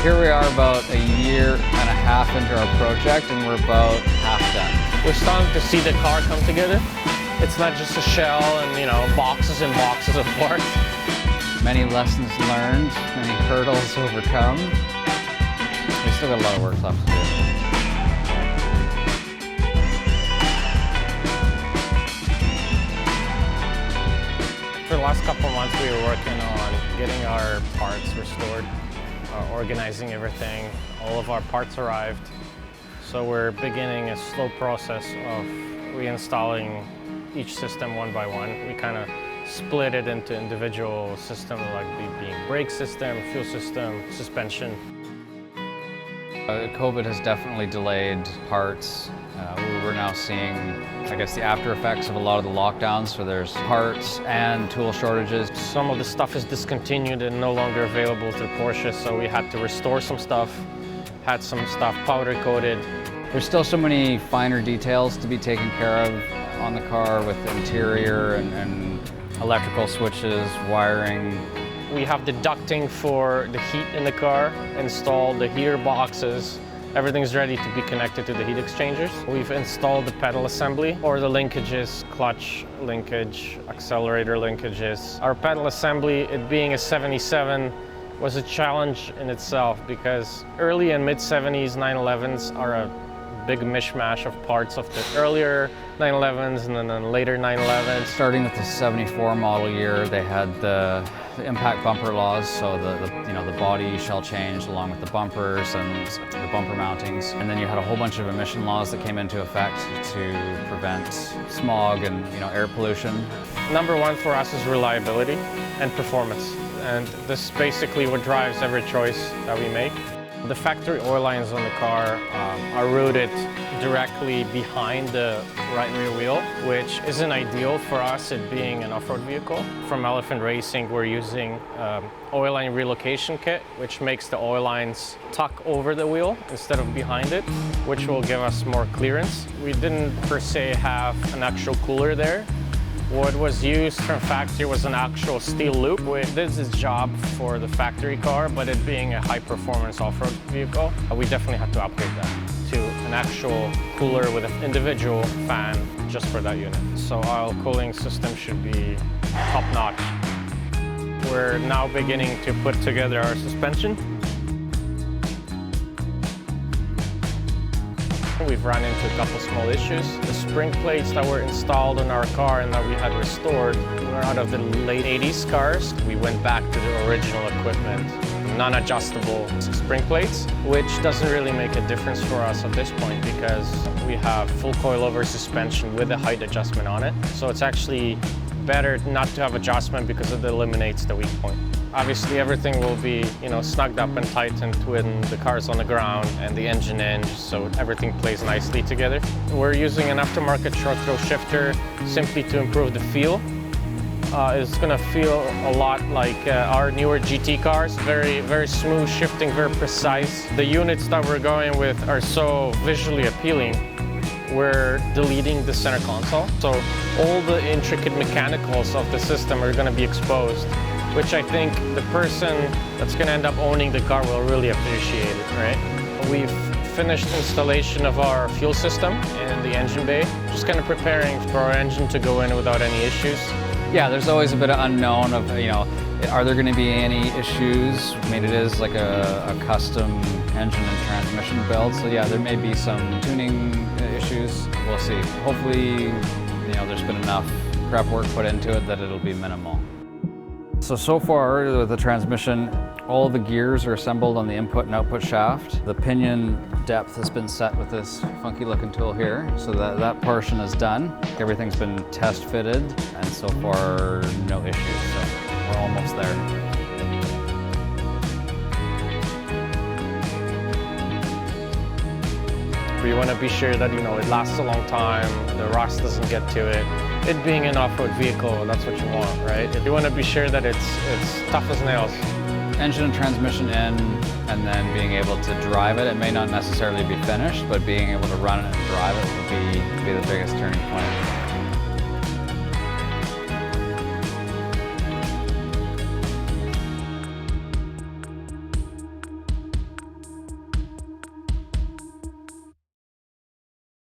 here we are about a year and a half into our project, and we're about half done. We're starting to see the car come together. It's not just a shell and, boxes and boxes of parts. Many lessons learned, many hurdles overcome. We still got a lot of work left to do. For the last couple of months, we were working on getting our parts restored, organizing everything. All of our parts arrived. So we're beginning a slow process of reinstalling each system one by one. We kind of split it into individual systems, like being brake system, fuel system, suspension. COVID has definitely delayed parts. We're now seeing, I guess, the after effects of a lot of the lockdowns, so there's parts and tool shortages. Some of the stuff is discontinued and no longer available through Porsche, so we had to restore some stuff, had some stuff powder coated. There's still so many finer details to be taken care of on the car with the interior and electrical switches, wiring. We have the ducting for the heat in the car installed, the heater boxes. Everything's ready to be connected to the heat exchangers. We've installed the pedal assembly or the linkages, clutch linkage, accelerator linkages. Our pedal assembly, it being a 77, was a challenge in itself because early and mid-70s 911s are a big mishmash of parts of the earlier 911s and then the later 911s. Starting with the 74 model year, they had the impact bumper laws, so the body shell changed along with the bumpers and the bumper mountings. And then you had a whole bunch of emission laws that came into effect to prevent smog and air pollution. Number one for us is reliability and performance. And this is basically what drives every choice that we make. The factory oil lines on the car are routed directly behind the right rear wheel, which isn't ideal for us, it being an off-road vehicle. From Elephant Racing, we're using oil line relocation kit, which makes the oil lines tuck over the wheel instead of behind it, which will give us more clearance. We didn't per se have an actual cooler there. What was used from factory was an actual steel loop. It did its job for the factory car, but it being a high-performance off-road vehicle, we definitely had to upgrade that to an actual cooler with an individual fan just for that unit. So our cooling system should be top-notch. We're now beginning to put together our suspension. We've run into a couple small issues. The spring plates that were installed on our car and that we had restored were out of the late 80s cars. We went back to the original equipment, non-adjustable spring plates, which doesn't really make a difference for us at this point because we have full coilover suspension with a height adjustment on it. So it's actually better not to have adjustment because it eliminates the weak point. Obviously, everything will be, snugged up and tightened when the car's on the ground and the engine in, so everything plays nicely together. We're using an aftermarket short throw shifter simply to improve the feel. It's going to feel a lot like our newer GT cars, very, very smooth shifting, very precise. The units that we're going with are so visually appealing. We're deleting the center console, so all the intricate mechanicals of the system are going to be exposed, which I think the person that's going to end up owning the car will really appreciate it, right? We've finished installation of our fuel system in the engine bay, just kind of preparing for our engine to go in without any issues. Yeah, there's always a bit of unknown of, are there going to be any issues? I mean, it is like a custom engine and transmission build, so yeah, there may be some tuning issues. We'll see. Hopefully, there's been enough prep work put into it that it'll be minimal. So far with the transmission, all the gears are assembled on the input and output shaft. The pinion depth has been set with this funky looking tool here, so that portion is done. Everything's been test fitted, and so far no issues, so we're almost there. We want to be sure that it lasts a long time, the rust doesn't get to it. It being an off-road vehicle, that's what you want, right? You want to be sure that it's tough as nails. Engine and transmission in, and then being able to drive it. It may not necessarily be finished, but being able to run it and drive it will be the biggest turning point.